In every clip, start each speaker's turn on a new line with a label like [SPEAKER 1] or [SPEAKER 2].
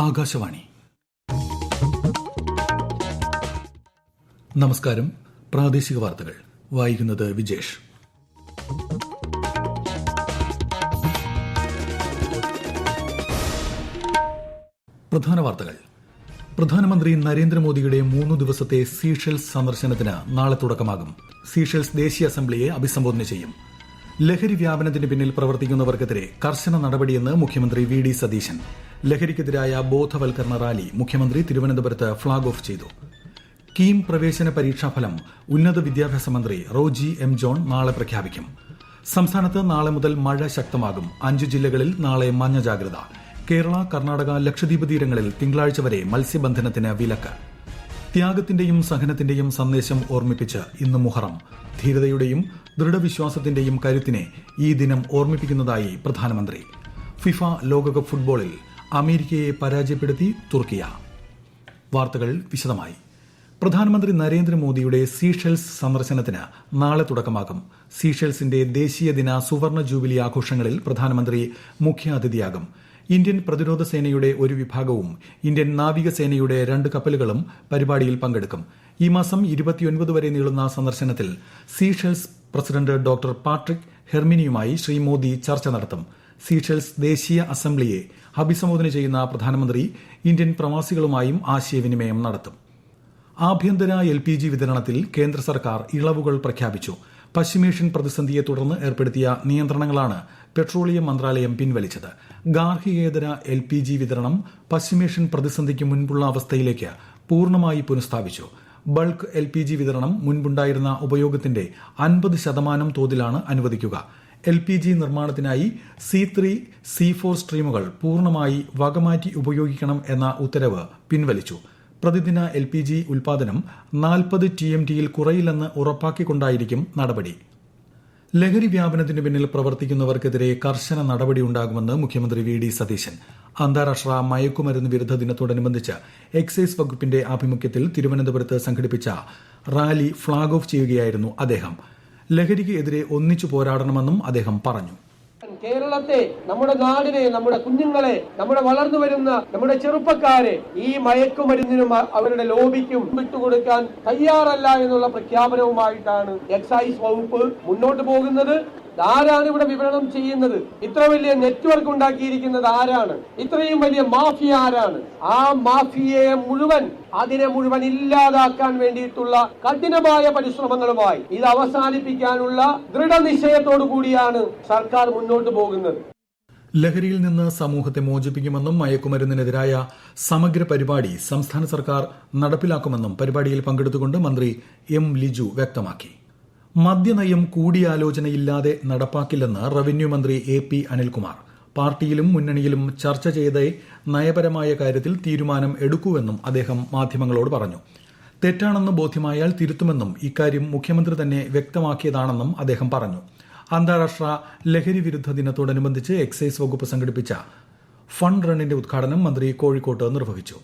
[SPEAKER 1] ആകാശവാണി. നമസ്കാരം. പ്രാദേശിക വാർത്തകൾ വായിക്കുന്നത് വിജേഷ്. പ്രധാന വാർത്തകൾ. പ്രധാനമന്ത്രി നരേന്ദ്രമോദിയുടെ 3 ദിവസത്തെ സീഷെൽസ് സന്ദർശനത്തിന് നാളെ തുടക്കമാകും. സീഷെൽസ് ദേശീയ അസംബ്ലിയെ അഭിസംബോധന ചെയ്യും. ലഹരി വ്യാപനത്തിന് പിന്നിൽ പ്രവർത്തിക്കുന്നവർക്കെതിരെ കർശന നടപടിയെന്ന് മുഖ്യമന്ത്രി വി ഡി സതീശൻ. ലഹരിക്കെതിരായ ബോധവൽക്കരണ റാലി മുഖ്യമന്ത്രി തിരുവനന്തപുരത്ത് ഫ്ളാഗ് ഓഫ് ചെയ്തു. കീം പ്രവേശന പരീക്ഷാഫലം ഉന്നത വിദ്യാഭ്യാസ മന്ത്രി റോജി എം ജോൺ നാളെ പ്രഖ്യാപിക്കും. സംസ്ഥാനത്ത് നാളെ മുതൽ മഴ ശക്തമാകും. 5 ജില്ലകളിൽ നാളെ മഞ്ഞ ജാഗ്രത. കേരള, കർണാടക, ലക്ഷദ്വീപ് തീരങ്ങളിൽ തിങ്കളാഴ്ച വരെ മത്സ്യബന്ധനത്തിന് വിലക്ക്. ത്യാഗത്തിന്റെയും സഹനത്തിന്റെയും സന്ദേശം ഓർമ്മിപ്പിച്ച് ഇന്ന് മുഹറം. ധീരതയുടെയും ദൃഢവിശ്വാസത്തിന്റെയും കരുത്തിനെ ഈ ദിനം ഓർമ്മിപ്പിക്കുന്നതായി പ്രധാനമന്ത്രി. ഫിഫ ലോകകപ്പ് ഫുട്ബോളിൽ അമേരിക്കയെ പരാജയപ്പെടുത്തി തുർക്കിയ. വാർത്തകൾ വിശദമായി. പ്രധാനമന്ത്രി നരേന്ദ്രമോദിയുടെ സീഷെൽസ് സന്ദർശനത്തിന് നാളെ തുടക്കമാകും. സീഷെൽസിന്റെ ദേശീയ ദിന സുവർണ ജൂബിലി ആഘോഷങ്ങളിൽ പ്രധാനമന്ത്രി മുഖ്യാതിഥിയാകും. ഇന്ത്യൻ പ്രതിരോധ സേനയുടെ ഒരു വിഭാഗവും ഇന്ത്യൻ നാവികസേനയുടെ 2 കപ്പലുകളും പരിപാടിയിൽ പങ്കെടുക്കും. ഈ മാസം 29 വരെ നീളുന്ന സന്ദർശനത്തിൽ സീഷെൽസ് പ്രസിഡന്റ് ഡോക്ടർ പാട്രിക് ഹെർമിനിയുമായി ശ്രീ മോദി ചർച്ച നടത്തും. സീഷെൽസ് ദേശീയ അസംബ്ലിയെ അഭിസംബോധന ചെയ്യുന്ന പ്രധാനമന്ത്രി ഇന്ത്യൻ പ്രവാസികളുമായും ആശയവിനിമയം നടത്തും. ആഭ്യന്തര LPG വിതരണത്തിൽ കേന്ദ്ര സർക്കാർ ഇളവുകൾ പ്രഖ്യാപിച്ചു. പശ്ചിമേഷ്യൻ പ്രതിസന്ധിയെ തുടർന്ന് ഏർപ്പെടുത്തിയ നിയന്ത്രണങ്ങളാണ് പെട്രോളിയം മന്ത്രാലയം പിൻവലിച്ചത്. ഗാർഹികേതര LPG വിതരണം പശ്ചിമേഷ്യൻ പ്രതിസന്ധിക്ക് മുൻപുള്ള അവസ്ഥയിലേക്ക് പൂർണ്ണമായി പുനഃസ്ഥാപിച്ചു. ബൾക്ക് LPG വിതരണം മുൻപുണ്ടായിരുന്ന ഉപയോഗത്തിന്റെ 50% തോതിലാണ് അനുവദിക്കുക. LPG നിർമ്മാണത്തിനായി C3, C4 സ്ട്രീമുകൾ പൂർണ്ണമായി വകമാറ്റി ഉപയോഗിക്കണം എന്ന ഉത്തരവ് പിൻവലിച്ചു. പ്രതിദിന LPG ഉൽപാദനം 40 TMTയിൽ കുറയില്ലെന്ന് ഉറപ്പാക്കിക്കൊണ്ടായിരിക്കും നടപടി. ലഹരി വ്യാപനത്തിന് പിന്നിൽ പ്രവർത്തിക്കുന്നവർക്കെതിരെ കർശന നടപടിയുണ്ടാകുമെന്ന് മുഖ്യമന്ത്രി വി ഡി സതീശൻ. അന്താരാഷ്ട്ര മയക്കുമരുന്ന് വിരുദ്ധ ദിനത്തോടനുബന്ധിച്ച് എക്സൈസ് വകുപ്പിന്റെ ആഭിമുഖ്യത്തിൽ തിരുവനന്തപുരത്ത് സംഘടിപ്പിച്ച റാലി ഫ്ളാഗ് ഓഫ് ചെയ്യുകയായിരുന്നു അദ്ദേഹം. ലഹരിക്ക് എതിരെ ഒന്നിച്ചു പോരാടണമെന്നും അദ്ദേഹം പറഞ്ഞു.
[SPEAKER 2] കേരളത്തെ, നമ്മുടെ നാടിനെ, നമ്മുടെ കുഞ്ഞുങ്ങളെ, നമ്മുടെ വളർന്നു വരുന്ന നമ്മുടെ ചെറുപ്പക്കാരെ ഈ മയക്കുമരുന്നിനും അവരുടെ ലോബിക്കും വിട്ടുകൊടുക്കാൻ തയ്യാറല്ല എന്നുള്ള പ്രഖ്യാപനവുമായിട്ടാണ് എക്സൈസ് വകുപ്പ് മുന്നോട്ട് പോകുന്നത്. ആരാണ് ഇവിടെ വിപണനം ചെയ്യുന്നത്? ഇത്ര വലിയ നെറ്റ്വർക്ക് ഉണ്ടാക്കിയിരിക്കുന്നത് ആരാണ്? ഇത്രയും വലിയ മാഫിയ ആരാണ്? ആ മാഫിയയെ അതിനെ മുഴുവൻ ഇല്ലാതാക്കാൻ വേണ്ടിയിട്ടുള്ള കഠിനമായ പരിശ്രമങ്ങളുമായി ഇത് അവസാനിപ്പിക്കാനുള്ള ദൃഢനിശ്ചയത്തോടു കൂടിയാണ് സർക്കാർ മുന്നോട്ട് പോകുന്നത്.
[SPEAKER 1] ലഹരിയിൽ നിന്ന് സമൂഹത്തെ മോചിപ്പിക്കുമെന്നും മയക്കുമരുന്നിനെതിരായ സമഗ്ര പരിപാടി സംസ്ഥാന സർക്കാർ നടപ്പിലാക്കുമെന്നും പരിപാടിയിൽ പങ്കെടുത്തുകൊണ്ട് മന്ത്രി എം ലിജു വ്യക്തമാക്കി. മദ്യനയം കൂടിയാലോചനയില്ലാതെ നടപ്പാക്കില്ലെന്ന് റവന്യൂ മന്ത്രി AP അനിൽകുമാർ. പാർട്ടിയിലും മുന്നണിയിലും ചർച്ച ചെയ്തേ നയപരമായ കാര്യത്തിൽ തീരുമാനം എടുക്കൂവെന്നും അദ്ദേഹം മാധ്യമങ്ങളോട് പറഞ്ഞു. തെറ്റാണെന്ന് ബോധ്യമായാൽ തിരുത്തുമെന്നും ഇക്കാര്യം മുഖ്യമന്ത്രി തന്നെ വ്യക്തമാക്കിയതാണെന്നും അദ്ദേഹം പറഞ്ഞു. അന്താരാഷ്ട്ര ലഹരി വിരുദ്ധ ദിനത്തോടനുബന്ധിച്ച് എക്സൈസ് വകുപ്പ് സംഘടിപ്പിച്ച ഫണ്ട് റണ്ണിന്റെ ഉദ്ഘാടനം മന്ത്രി കോഴിക്കോട്ട് നിർവഹിച്ചു.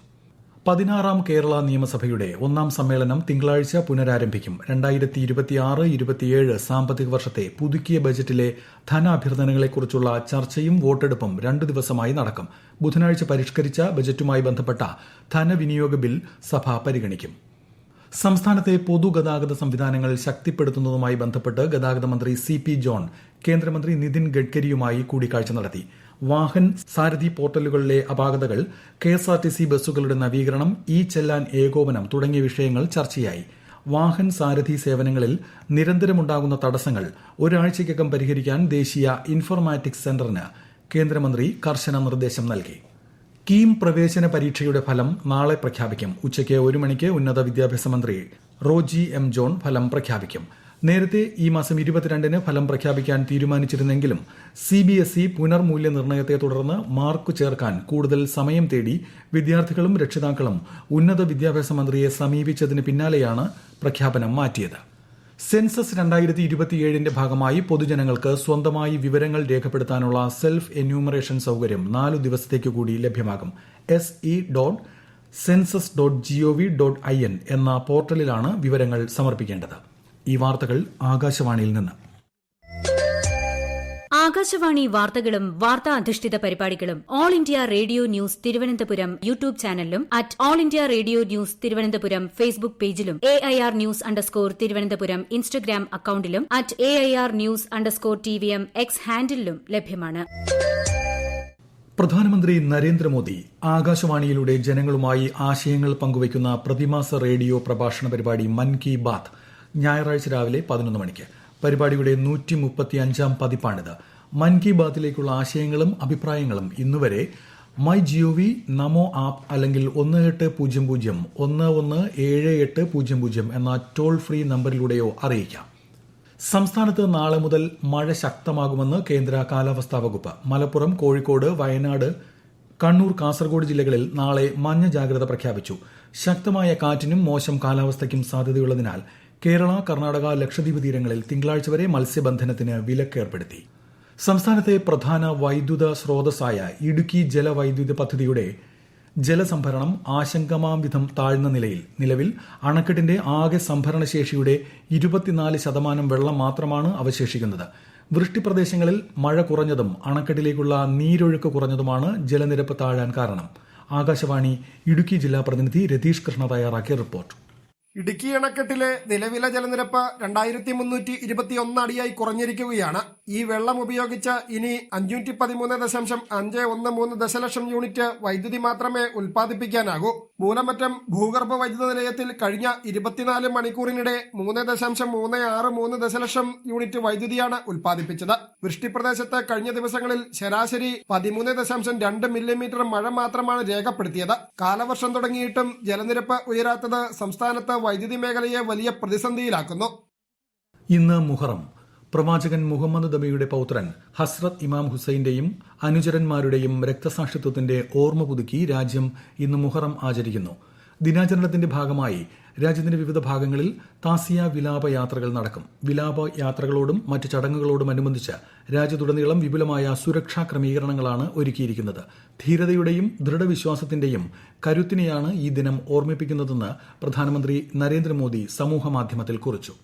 [SPEAKER 1] 16ാം കേരള നിയമസഭയുടെ 1ാം സമ്മേളനം തിങ്കളാഴ്ച പുനരാരംഭിക്കും. 2026-27 സാമ്പത്തിക വർഷത്തെ പുതുക്കിയ ബജറ്റിലെ ധനാഭ്യർത്ഥനകളെക്കുറിച്ചുള്ള ചർച്ചയും വോട്ടെടുപ്പും 2 ദിവസമായി നടക്കും. ബുധനാഴ്ച പരിഷ്കരിച്ച ബജറ്റുമായി ബന്ധപ്പെട്ട ധനവിനിയോഗ ബിൽ സഭ പരിഗണിക്കും. സംസ്ഥാനത്തെ പൊതുഗതാഗത സംവിധാനങ്ങൾ ശക്തിപ്പെടുത്തുന്നതുമായി ബന്ധപ്പെട്ട് ഗതാഗത മന്ത്രി CP ജോൺ കേന്ദ്രമന്ത്രി നിതിൻ ഗഡ്കരിയുമായി കൂടിക്കാഴ്ച നടത്തി. വാഹൻ സാരഥി പോർട്ടലുകളിലെ അപാകതകൾ, KSRTC ബസ്സുകളുടെ നവീകരണം, ചെല്ലാൻ ഏകോപനം തുടങ്ങിയ വിഷയങ്ങൾ ചർച്ചയായി. വാഹൻ സാരഥി സേവനങ്ങളിൽ നിരന്തരമുണ്ടാകുന്ന തടസ്സങ്ങൾ ഒരാഴ്ചയ്ക്കകം പരിഹരിക്കാൻ ദേശീയ ഇൻഫർമാറ്റിക്സ് സെന്ററിന് കേന്ദ്രമന്ത്രി കർശന നിർദ്ദേശം നൽകി. കീം പ്രവേശന പരീക്ഷയുടെ ഫലം നാളെ പ്രഖ്യാപിക്കും. ഉച്ചയ്ക്ക് 1 മണിക്ക് ഉന്നത വിദ്യാഭ്യാസ മന്ത്രി റോജി എം ജോൺ ഫലം പ്രഖ്യാപിക്കും. നേരത്തെ ഈ മാസം 22-ന് ഫലം പ്രഖ്യാപിക്കാൻ തീരുമാനിച്ചിരുന്നെങ്കിലും CBSE പുനർമൂല്യനിർണ്ണയത്തെ തുടർന്ന് മാർക്ക് ചേർക്കാൻ കൂടുതൽ സമയം തേടി വിദ്യാർത്ഥികളും രക്ഷിതാക്കളും ഉന്നത വിദ്യാഭ്യാസ മന്ത്രിയെ സമീപിച്ചതിന് പിന്നാലെയാണ് പ്രഖ്യാപനം മാറ്റിയത്. സെൻസസ് 2027ന്റെ ഭാഗമായി പൊതുജനങ്ങൾക്ക് സ്വന്തമായി വിവരങ്ങൾ രേഖപ്പെടുത്താനുള്ള സെൽഫ് എന്യൂമറേഷൻ സൌകര്യം 4 ദിവസത്തേക്ക് കൂടി ലഭ്യമാകും. se.census.gov.in എന്ന പോർട്ടലിലാണ് വിവരങ്ങൾ സമർപ്പിക്കേണ്ടത്. ഈ വാർത്തകൾ ആകാശവാണിയിൽ നിന്ന്.
[SPEAKER 3] ആകാശവാണി വാർത്തകളും വാർത്താ അധിഷ്ഠിത പരിപാടികളും all India radio news Thiruvananthapuram YouTube ചാനലിലും all India radio news Thiruvananthapuram Facebook പേജിലും AIR News തിരുവനന്തപുരം ഇൻസ്റ്റഗ്രാം അക്കൌണ്ടിലും AIR News TVM X ഹാൻഡിലും ലഭ്യമാണ്.
[SPEAKER 1] പ്രധാനമന്ത്രി നരേന്ദ്രമോദി ആകാശവാണിയിലൂടെ ജനങ്ങളുമായി ആശയങ്ങൾ പങ്കുവയ്ക്കുന്ന പ്രതിമാസ റേഡിയോ പ്രഭാഷണ പരിപാടി മൻ കി ബാത്ത് ഞായറാഴ്ച രാവിലെ 11 മണിക്ക്. പരിപാടിയുടെ 135-ാം പതിപ്പാണിത്. മൻ കി ബാത്തിലേക്കുള്ള ആശയങ്ങളും അഭിപ്രായങ്ങളും ഇന്നുവരെ MyGov, നമോ ആപ്പ് അല്ലെങ്കിൽ 1800-117800 എന്ന ടോൾ ഫ്രീ നമ്പറിലൂടെയോ അറിയിക്കാം. സംസ്ഥാനത്ത് നാളെ മുതൽ മഴ ശക്തമാകുമെന്ന് കേന്ദ്ര കാലാവസ്ഥാ വകുപ്പ്. മലപ്പുറം, കോഴിക്കോട്, വയനാട്, കണ്ണൂർ, കാസർഗോഡ് ജില്ലകളിൽ നാളെ മഞ്ഞ ജാഗ്രത പ്രഖ്യാപിച്ചു. ശക്തമായ കാറ്റിനും മോശം കാലാവസ്ഥയ്ക്കും സാധ്യതയുള്ളതിനാൽ കേരള, കർണാടക, ലക്ഷദ്വീപ് തീരങ്ങളിൽ തിങ്കളാഴ്ച വരെ മത്സ്യബന്ധനത്തിന് വിലക്കേർപ്പെടുത്തി. സംസ്ഥാനത്തെ പ്രധാന വൈദ്യുത സ്രോതസ്സായ ഇടുക്കി ജലവൈദ്യുത പദ്ധതിയുടെ ജലസംഭരണം ആശങ്കമാം വിധം താഴ്ന്ന നിലയിൽ. നിലവിൽ അണക്കെട്ടിന്റെ ആകെ സംഭരണശേഷിയുടെ 24% വെള്ളം മാത്രമാണ് അവശേഷിക്കുന്നത്. വൃഷ്ടിപ്രദേശങ്ങളിൽ മഴ കുറഞ്ഞതും അണക്കെട്ടിലേക്കുള്ള നീരൊഴുക്ക് കുറഞ്ഞതുമാണ് ജലനിരപ്പ് താഴാൻ കാരണം. ആകാശവാണി ഇടുക്കി ജില്ലാ പ്രതിനിധി രതീഷ് കൃഷ്ണ തയ്യാറാക്കിയ റിപ്പോർട്ട്.
[SPEAKER 4] ഇടുക്കി അണക്കെട്ടിലെ നിലവിലെ ജലനിരപ്പ് 2321 അടിയായി കുറഞ്ഞിരിക്കുകയാണ്. ഈ വെള്ളം ഉപയോഗിച്ച് ഇനി 513.513 ദശലക്ഷം യൂണിറ്റ് വൈദ്യുതി മാത്രമേ ഉൽപ്പാദിപ്പിക്കാനാകൂ. മൂലമറ്റം ഭൂഗർഭ വൈദ്യുത നിലയത്തിൽ കഴിഞ്ഞ 24 മണിക്കൂറിനിടെ 3.363 ദശലക്ഷം യൂണിറ്റ് വൈദ്യുതിയാണ് ഉൽപ്പാദിപ്പിച്ചത്. വൃഷ്ടിപ്രദേശത്ത് കഴിഞ്ഞ ദിവസങ്ങളിൽ ശരാശരി 13.2 മില്ലിമീറ്റർ മഴ മാത്രമാണ് രേഖപ്പെടുത്തിയത്. കാലവർഷം തുടങ്ങിയിട്ടും ജലനിരപ്പ് ഉയരാത്തത് സംസ്ഥാനത്ത് വൈദ്യുതി മേഖലയെ വലിയ പ്രതിസന്ധിയിലാക്കുന്നു.
[SPEAKER 1] ഇന്ന് മുഹറം. പ്രവാചകൻ മുഹമ്മദ് നബിയുടെ പൌത്രൻ ഹസ്രത്ത് ഇമാം ഹുസൈന്റെയും അനുചരന്മാരുടെയും രക്തസാക്ഷിത്വത്തിന്റെ ഓർമ്മ പുതുക്കി രാജ്യം ഇന്ന് മുഹറം ആചരിക്കുന്നു. ദിനാചരണത്തിന്റെ ഭാഗമായി രാജ്യത്തിന്റെ വിവിധ ഭാഗങ്ങളിൽ താസിയ വിലാപ യാത്രകൾ നടക്കും. വിലാപ യാത്രകളോടും മറ്റ് ചടങ്ങുകളോടുമനുബന്ധിച്ച് രാജ്യത്തുടനീളം വിപുലമായ സുരക്ഷാ ക്രമീകരണങ്ങളാണ് ഒരുക്കിയിരിക്കുന്നത്. ധീരതയുടെയും ദൃഢവിശ്വാസത്തിന്റെയും കരുത്തിനെയാണ് ഈ ദിനം ഓർമ്മിപ്പിക്കുന്നതെന്ന് പ്രധാനമന്ത്രി നരേന്ദ്രമോദി സമൂഹമാധ്യമത്തിൽ കുറിച്ചു.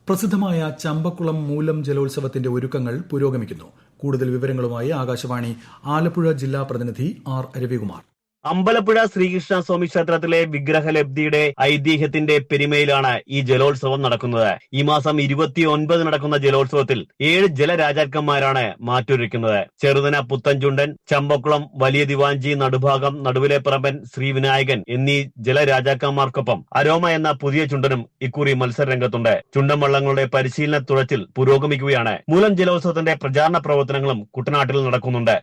[SPEAKER 1] പ്രസിദ്ധമായ ചമ്പക്കുളം മൂലം ജലോത്സവത്തിന്റെ ഒരുക്കങ്ങൾ പുരോഗമിക്കുന്നു. കൂടുതൽ വിവരങ്ങളുമായി ആകാശവാണി ആലപ്പുഴ ജില്ലാ പ്രതിനിധി R. രവികുമാർ.
[SPEAKER 5] അമ്പലപ്പുഴ ശ്രീകൃഷ്ണ സ്വാമി ക്ഷേത്രത്തിലെ വിഗ്രഹലബ്ധിയുടെ ഐതിഹ്യത്തിന്റെ പെരുമയിലാണ് ഈ ജലോത്സവം നടക്കുന്നത്. ഈ മാസം 29 നടക്കുന്ന ജലോത്സവത്തിൽ 7 ജലരാജാക്കന്മാരാണ് മാറ്റൊരുക്കുന്നത്. ചെറുതന പുത്തൻചുണ്ടൻ, ചമ്പക്കുളം, വലിയ ദിവാഞ്ചി, നടുഭാഗം, നടുവിലെപ്പറമ്പൻ, ശ്രീവിനായകൻ എന്നീ ജലരാജാക്കന്മാർക്കൊപ്പം അരോമ എന്ന പുതിയ ചുണ്ടനും ഇക്കുറി മത്സരരംഗത്തുണ്ട്. ചുണ്ടൻ വള്ളങ്ങളുടെ പരിശീലന തുഴച്ചിൽ പുരോഗമിക്കുകയാണ്. മൂലം ജലോത്സവത്തിന്റെ പ്രചാരണ പ്രവർത്തനങ്ങളും കുട്ടനാട്ടിൽ നടക്കുന്നുണ്ട്.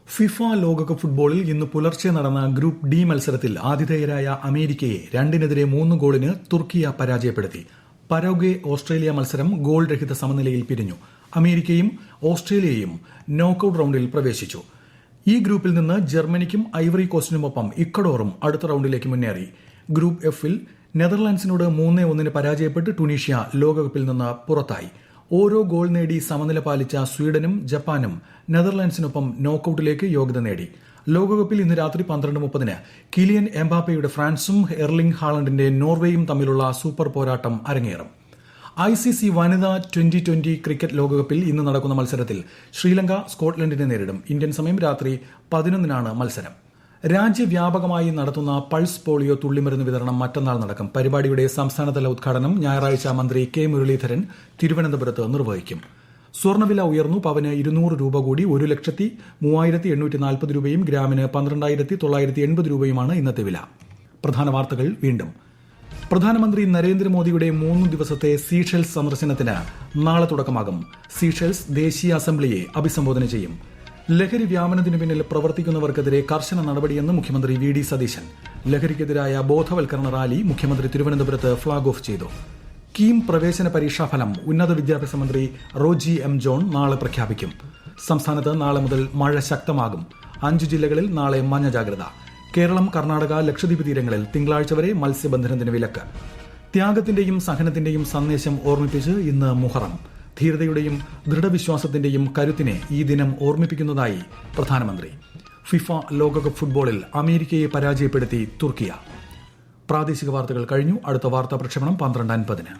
[SPEAKER 1] ഫിഫ ലോകകപ്പ് ഫുട്ബോളിൽ ഇന്ന് പുലർച്ചെ നടന്ന ഗ്രൂപ്പ് ഡി മത്സരത്തിൽ ആതിഥേയരായ അമേരിക്കയെ 2-3 ഗോളിന് തുർക്കിയ പരാജയപ്പെടുത്തി. പരാഗ്വെ ഓസ്ട്രേലിയ മത്സരം ഗോൾ രഹിത സമനിലയിൽ പിരിഞ്ഞു. അമേരിക്കയും ഓസ്ട്രേലിയയും നോക്കൌട്ട് റൌണ്ടിൽ പ്രവേശിച്ചു. ഈ ഗ്രൂപ്പിൽ നിന്ന് ജർമ്മനിക്കും ഐവറി കോസ്റ്റിനുമൊപ്പം ഇക്വഡോറും അടുത്ത റൌണ്ടിലേക്ക് മുന്നേറി. ഗ്രൂപ്പ് എഫിൽ നെതർലാൻഡ്സിനോട് 3-1 പരാജയപ്പെട്ട് ടുണീഷ്യ ലോകകപ്പിൽ നിന്ന് പുറത്തായി. ഓരോ ഗോൾ നേടി സമനില പാലിച്ച സ്വീഡനും ജപ്പാനും നെതർലാൻഡ്സിനൊപ്പം നോക്കൌട്ടിലേക്ക് യോഗ്യത നേടി. ലോകകപ്പിൽ ഇന്ന് രാത്രി 12:30 കിലിയൻ എംബാപ്പയുടെ ഫ്രാൻസും എർലിംഗ് ഹാളണ്ടിന്റെ നോർവേയും തമ്മിലുള്ള സൂപ്പർ പോരാട്ടം അരങ്ങേറും. ICC വനിതാ 2020 ക്രിക്കറ്റ് ലോകകപ്പിൽ ഇന്ന് നടക്കുന്ന മത്സരത്തിൽ ശ്രീലങ്ക സ്കോട്ട്ലൻഡിനെ നേരിടും. ഇന്ത്യൻ സമയം രാത്രി 11-നാണ് മത്സരം. രാജ്യവ്യാപകമായി നടത്തുന്ന പൾസ് പോളിയോ തുള്ളിമരുന്ന് വിതരണം മറ്റന്നാൾ നടക്കും. പരിപാടിയുടെ സംസ്ഥാനതല ഉദ്ഘാടനം ഞായറാഴ്ച മന്ത്രി K. മുരളീധരൻ തിരുവനന്തപുരത്ത് നിർവഹിക്കും. സ്വർണ്ണവില ഉയർന്നു. പവന് 200 രൂപ കൂടി 1,03,840 രൂപയും ഗ്രാമിന് 12,980 രൂപയുമാണ് ഇന്നത്തെ വില. പ്രധാന വാർത്തകൾ വീണ്ടും. പ്രധാനമന്ത്രി നരേന്ദ്രമോദിയുടെ 3 ദിവസത്തെ സീഷെൽസ് സന്ദർശനത്തിന് നാളെ തുടക്കമാകും. സീഷെൽസ് ദേശീയ അസംബ്ലിയെ അഭിസംബോധന ചെയ്യും. ലഹരി വ്യാപനത്തിനു പിന്നിൽ പ്രവർത്തിക്കുന്നവർക്കെതിരെ കർശന നടപടിയെന്ന് മുഖ്യമന്ത്രി VD സതീശൻ. ലഹരിക്കെതിരായ ബോധവൽക്കരണ റാലി മുഖ്യമന്ത്രി തിരുവനന്തപുരത്ത് ഫ്ളാഗ് ഓഫ് ചെയ്തു. കീം പ്രവേശന പരീക്ഷാഫലം ഉന്നത വിദ്യാഭ്യാസ മന്ത്രി റോജി M. ജോൺ നാളെ പ്രഖ്യാപിക്കും. സംസ്ഥാനത്ത് നാളെ മുതൽ മഴ ശക്തമാകും. 5 ജില്ലകളിൽ നാളെ മഞ്ഞ ജാഗ്രത. കേരളം, കർണാടക, ലക്ഷദ്വീപ് തീരങ്ങളിൽ തിങ്കളാഴ്ച വരെ മത്സ്യബന്ധനത്തിന് വിലക്ക്. ത്യാഗത്തിന്റെയും സഹനത്തിന്റെയും സന്ദേശം ഓർമ്മിപ്പിച്ച് ഇന്ന് മുഹറം. ധീരതയുടെയും ദൃഢവിശ്വാസത്തിന്റെയും കരുത്തിനെ ഈ ദിനം ഓർമ്മിപ്പിക്കുന്നതായി പ്രധാനമന്ത്രി. ഫിഫ ലോകകപ്പ് ഫുട്ബോളിൽ അമേരിക്കയെ പരാജയപ്പെടുത്തി തുർക്കിയ. പ്രാദേശിക വാർത്തകൾ കഴിഞ്ഞു. അടുത്ത വാർത്താ പ്രക്ഷേപണം 12:50.